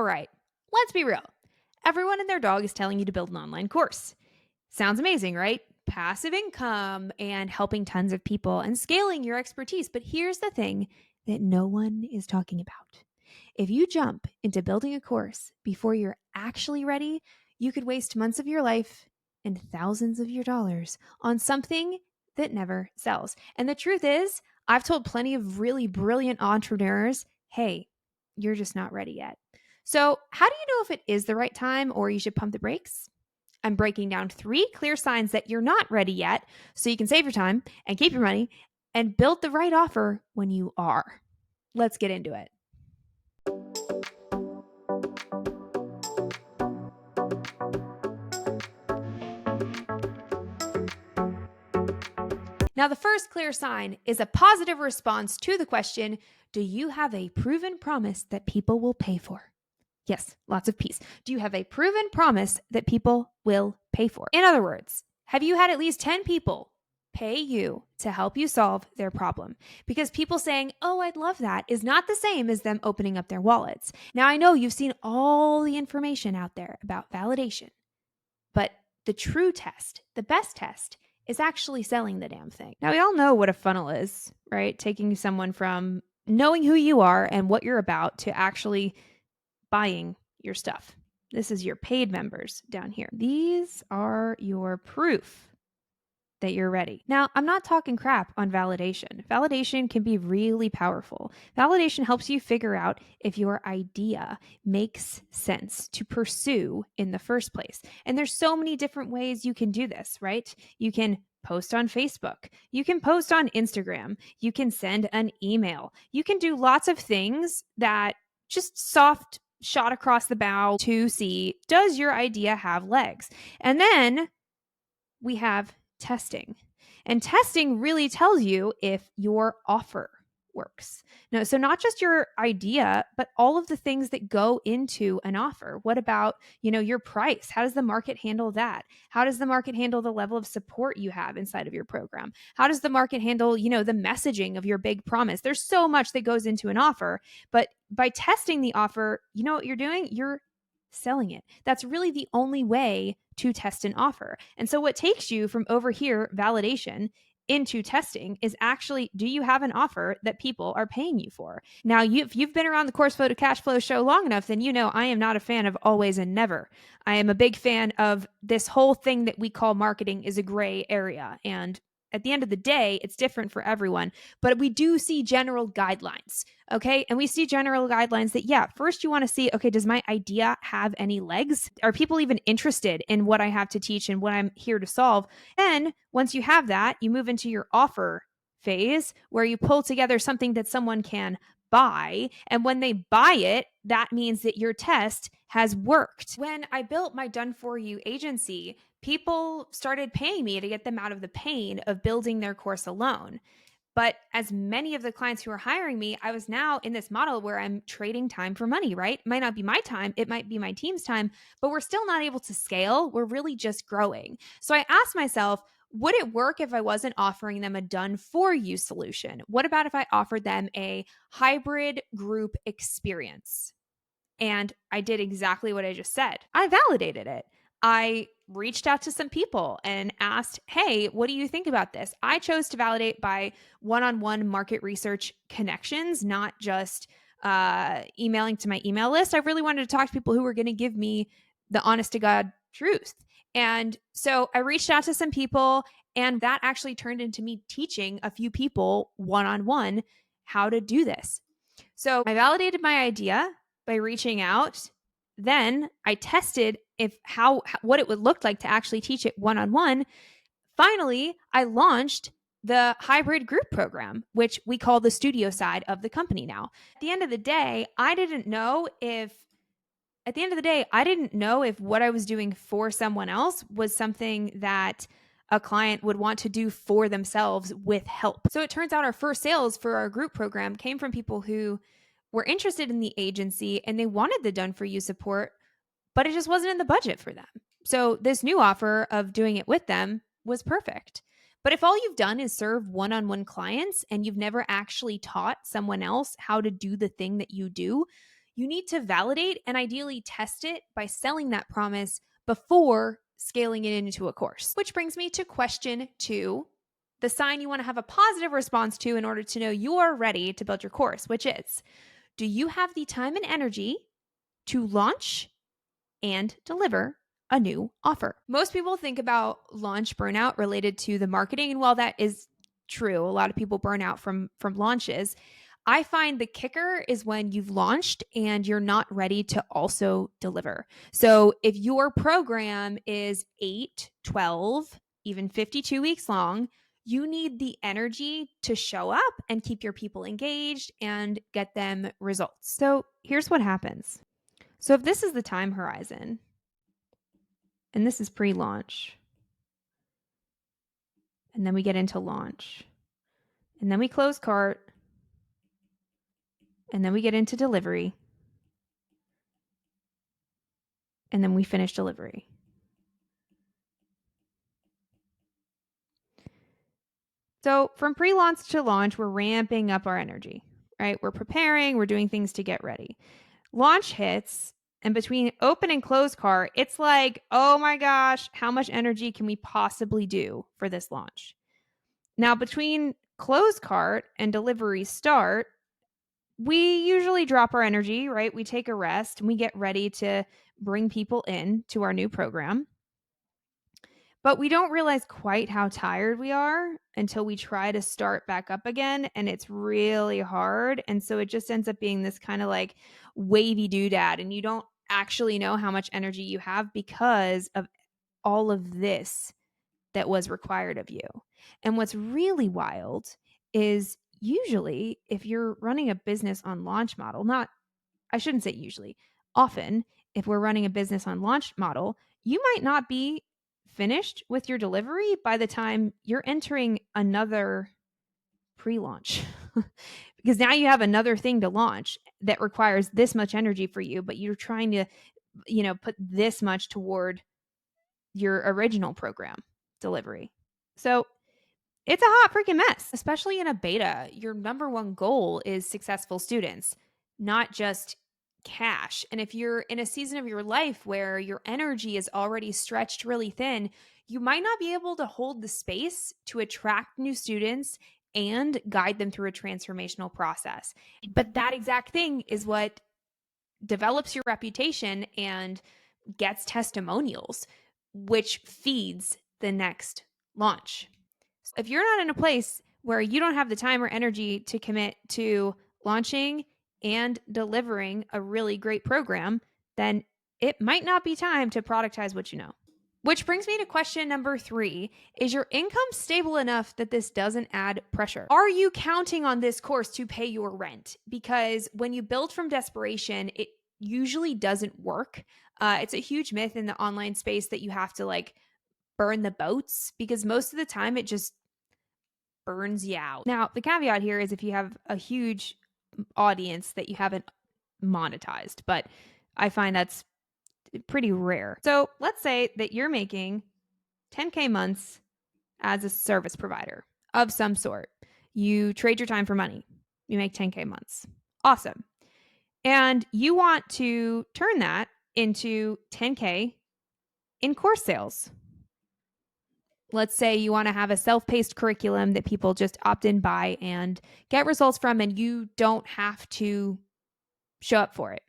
right, let's be real. Everyone and their dog is telling you to build an online course. Sounds amazing, right? Passive income and helping tons of people and scaling your expertise. But here's the thing that no one is talking about. If you jump into building a course before you're actually ready, you could waste months of your life and thousands of your dollars on something that never sells. And the truth is, I've told plenty of really brilliant entrepreneurs, hey, you're just not ready yet. So, how do you know if it is the right time or you should pump the brakes? I'm breaking down 3 clear signs that you're not ready yet so you can save your time and keep your money and build the right offer when you are. Let's get into it. Now, the first clear sign is a positive response to the question, do you have a proven promise that people will pay for? Yes, lots of P's. Do you have a proven promise that people will pay for? In other words, have you had at least 10 people pay you to help you solve their problem? Because people saying, oh, I'd love that is not the same as them opening up their wallets. Now, I know you've seen all the information out there about validation, but the true test, the best test, is actually selling the damn thing. Now, we all know what a funnel is, right? Taking someone from knowing who you are and what you're about to actually buying your stuff. This is your paid members down here. These are your proof that you're ready. Now, I'm not talking crap on validation. Validation can be really powerful. Validation helps you figure out if your idea makes sense to pursue in the first place. And there's so many different ways you can do this, right? You can post on Facebook. You can post on Instagram. You can send an email. You can do lots of things that just soft shot across the bow to see, does your idea have legs? And then we have testing. And testing really tells you if your offer works. No, so not just your idea, but all of the things that go into an offer. What about, your price? How does the market handle that? How does the market handle the level of support you have inside of your program? How does the market handle, the messaging of your big promise? There's so much that goes into an offer, but by testing the offer, you know what you're doing? You're selling it. That's really the only way to test an offer. And so what takes you from over here, validation, into testing is actually, do you have an offer that people are paying you for? Now, if you've been around the Course Flow to Cash Flow show long enough, then you know I am not a fan of always and never. I am a big fan of this whole thing that we call marketing is a gray area. And at the end of the day, it's different for everyone, but we do see general guidelines. Okay. And we see general guidelines that, first you want to see, okay, does my idea have any legs? Are people even interested in what I have to teach and what I'm here to solve? Then once you have that, you move into your offer phase where you pull together something that someone can buy. And when they buy it, that means that your test has worked. When I built my Done For You agency, people started paying me to get them out of the pain of building their course alone. But as many of the clients who are hiring me, I was now in this model where I'm trading time for money, right? It might not be my time, it might be my team's time, but we're still not able to scale. We're really just growing. So I asked myself, would it work if I wasn't offering them a done for you solution? What about if I offered them a hybrid group experience? And I did exactly what I just said. I validated it. I reached out to some people and asked, hey, what do you think about this? I chose to validate by one-on-one market research connections, not just emailing to my email list. I really wanted to talk to people who were going to give me the honest to God truth. And so I reached out to some people, and that actually turned into me teaching a few people one-on-one how to do this. So I validated my idea by reaching out. Then I tested what it would look like to actually teach it one-on-one. Finally, I launched the hybrid group program, which we call the studio side of the company now. At the end of the day, I didn't know if what I was doing for someone else was something that a client would want to do for themselves with help. So it turns out our first sales for our group program came from people who were interested in the agency and they wanted the done for you support, but it just wasn't in the budget for them. So this new offer of doing it with them was perfect. But if all you've done is serve one-on-one clients and you've never actually taught someone else how to do the thing that you do, You need to validate and ideally test it by selling that promise before scaling it into a course. Which brings me to question 2, the sign you want to have a positive response to in order to know you are ready to build your course, which is, do you have the time and energy to launch and deliver a new offer? Most people think about launch burnout related to the marketing, and while that is true, a lot of people burn out from launches. I find the kicker is when you've launched and you're not ready to also deliver. So if your program is 8, 12, even 52 weeks long, you need the energy to show up and keep your people engaged and get them results. So here's what happens. So if this is the time horizon, and this is pre-launch, and then we get into launch, and then we close cart, and then we get into delivery, and then we finish delivery. So from pre-launch to launch, we're ramping up our energy, right? We're preparing, we're doing things to get ready. Launch hits, and between open and close cart, it's like, oh my gosh, how much energy can we possibly do for this launch? Now, between close cart and delivery start, we usually drop our energy, right? We take a rest and we get ready to bring people in to our new program. But we don't realize quite how tired we are until we try to start back up again. And it's really hard. And so it just ends up being this kind of like wavy doodad. And you don't actually know how much energy you have because of all of this that was required of you. And what's really wild is usually if you're running a business on launch model, I shouldn't say usually, often, if we're running a business on launch model, you might not be finished with your delivery by the time you're entering another pre-launch. Because now you have another thing to launch that requires this much energy for you, but you're trying to, put this much toward your original program delivery. So it's a hot freaking mess, especially in a beta. Your number one goal is successful students, not just cash. And if you're in a season of your life where your energy is already stretched really thin, you might not be able to hold the space to attract new students and guide them through a transformational process. But that exact thing is what develops your reputation and gets testimonials, which feeds the next launch. If you're not in a place where you don't have the time or energy to commit to launching and delivering a really great program, then it might not be time to productize what you know. Which brings me to question number 3. Is your income stable enough that this doesn't add pressure? Are you counting on this course to pay your rent? Because when you build from desperation, it usually doesn't work. It's a huge myth in the online space that you have to like burn the boats, because most of the time it just burns you out. Now, the caveat here is if you have a huge audience that you haven't monetized, but I find that's pretty rare. So let's say that you're making 10K months as a service provider of some sort. You trade your time for money. You make 10K months. Awesome. And you want to turn that into 10K in course sales. Let's say you want to have a self-paced curriculum that people just opt in by and get results from, and you don't have to show up for it.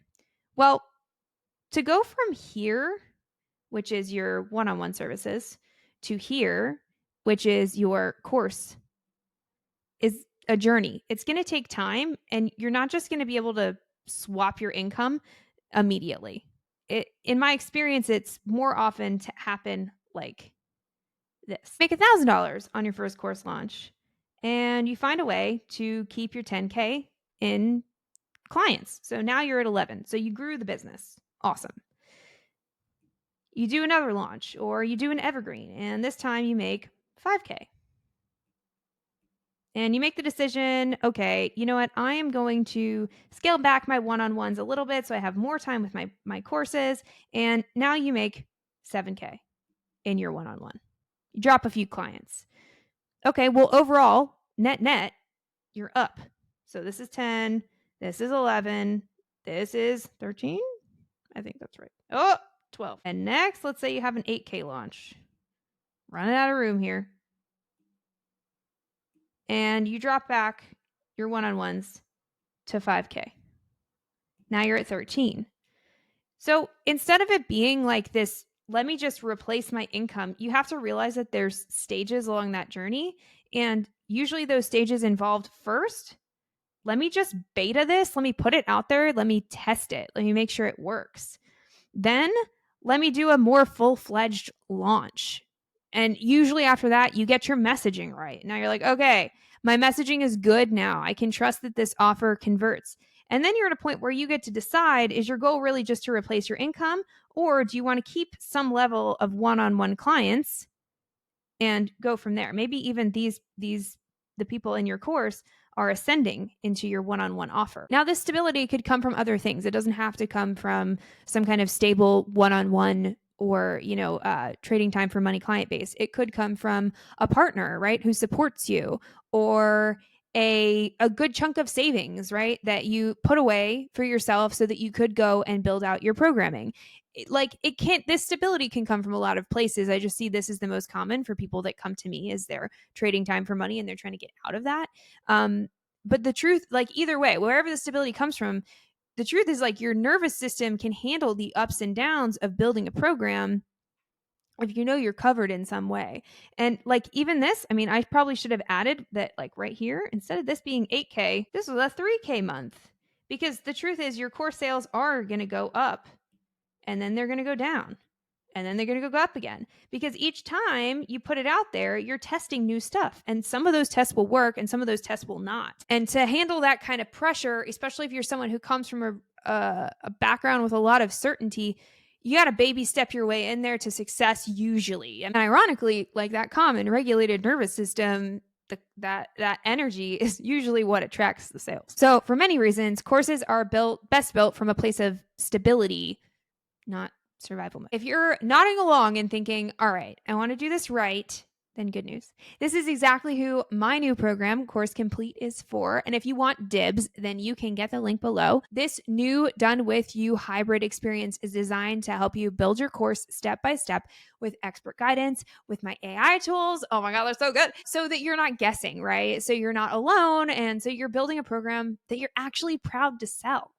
Well, to go from here, which is your one-on-one services, to here, which is your course, is a journey. It's going to take time, and you're not just going to be able to swap your income immediately. In my experience, it's more often to happen like this. Make $1,000 on your first course launch, and you find a way to keep your 10K in clients. So now you're at 11. So you grew the business. Awesome. You do another launch, or you do an evergreen, and this time you make 5K. And you make the decision, okay, you know what? I am going to scale back my one-on-ones a little bit so I have more time with my courses. And now you make 7K in your one-on-one. You drop a few clients. Okay, well, overall, net, you're up. So this is 10, this is 11, This is 13. I think that's right. Oh, 12. And next, let's say you have an 8K launch. Running out of room here. And you drop back your one-on-ones to 5K. Now you're at 13. So instead of it being like this, let me just replace my income, you have to realize that there's stages along that journey. And usually those stages involved first, let me just beta this. Let me put it out there. Let me test it. Let me make sure it works. Then let me do a more full-fledged launch. And usually after that, you get your messaging right. Now you're like, okay, my messaging is good now. I can trust that this offer converts. And then you're at a point where you get to decide, is your goal really just to replace your income? Or do you want to keep some level of one-on-one clients and go from there? Maybe even the people in your course are ascending into your one-on-one offer. Now, this stability could come from other things. It doesn't have to come from some kind of stable one-on-one or, trading time for money client base. It could come from a partner, right, who supports you, or a good chunk of savings, right, that you put away for yourself so that you could go and build out your programming. This stability can come from a lot of places. I just see this is the most common for people that come to me, is they're trading time for money and they're trying to get out of that. But the truth, like, either way, wherever the stability comes from, the truth is, like, your nervous system can handle the ups and downs of building a program if you know you're covered in some way. And like, even this, I mean, I probably should have added that, like, right here, instead of this being 8K, this was a 3K month, because the truth is your core sales are going to go up, and then they're going to go down, and then they're going to go up again, because each time you put it out there, you're testing new stuff, and some of those tests will work and some of those tests will not. And to handle that kind of pressure, especially if you're someone who comes from a background with a lot of certainty, you got to baby step your way in there to success usually. And ironically, like, that calm and regulated nervous system, that energy is usually what attracts the sales. So for many reasons, courses are best built from a place of stability, not survival mode. If you're nodding along and thinking, all right, I want to do this right, then good news. This is exactly who my new program, Course Complete, is for. And if you want dibs, then you can get the link below. This new Done With You hybrid experience is designed to help you build your course step by step with expert guidance, with my AI tools. Oh my God, they're so good. So that you're not guessing, right? So you're not alone. And so you're building a program that you're actually proud to sell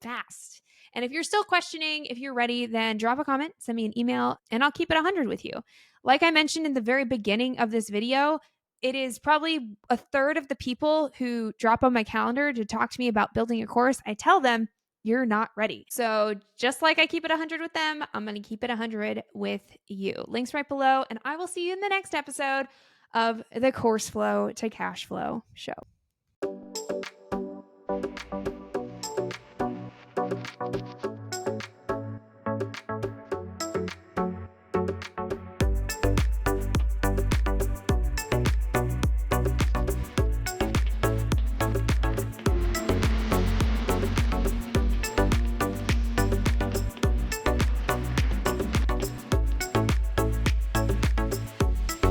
fast. And if you're still questioning if you're ready, then drop a comment, send me an email, and I'll keep it 100 with you. Like I mentioned in the very beginning of this video, it is probably a third of the people who drop on my calendar to talk to me about building a course, I tell them, you're not ready. So just like I keep it 100 with them, I'm going to keep it 100 with you. Links right below, and I will see you in the next episode of the Course Flow to Cash Flow show.